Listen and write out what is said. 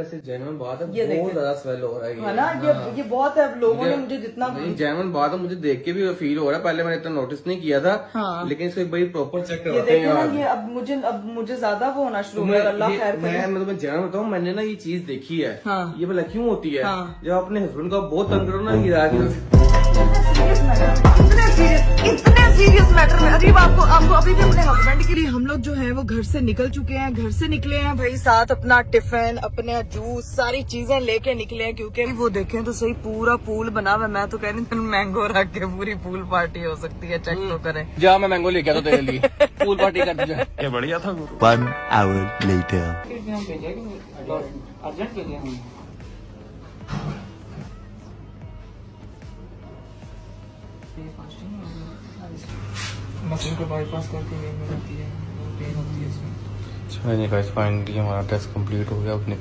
Genuine बात है, ये बहुत ज्यादा स्वेल हो रहा है है ना। ये बहुत है। अब लोगों ने मुझे जितना जेन्युइन बात है, मुझे देख के भी फील हो रहा है। पहले मैंने इतना नोटिस नहीं किया था। हाँ। लेकिन इसको एक बार प्रॉपर चेक ये करवाते देखे हैं ना, यार। ये अब मुझे ज्यादा वो होना शुरू हो गया। अल्लाह खैर करे। मैं तुम्हें जेन्युइन बताऊं, मैंने ना ये चीज देखी है। हाँ। ये भला क्यों होती है? हाँ। जब अपने हस्बैंड को बहुत तंग करो ना, ये रात इतने सीरियस मैटर में अजीब आपको अभी भी अपने हस्बैंड के लिए हम लोग जो है वो घर से निकल चुके हैं। घर से निकले हैं भाई, साथ अपना टिफिन, अपना जूस, सारी चीजें लेके निकले हैं। क्योंकि वो देखें तो सही, पूरा पूल बना हुआ है। मैं तो कह रही हूँ मैंगो रख के पूरी पूल पार्टी हो सकती है। चेक तो करें। जा, मैं मैंगो लेके आता तेरे लिए। पूल पार्टी कर जा। ये बढ़िया था। 1 hour later. अर्जेंट के लिए मशीन को बाईपास करके होती है, पेन होती है इसमें। फाइनली हमारा टेस्ट कंप्लीट हो गया। अपने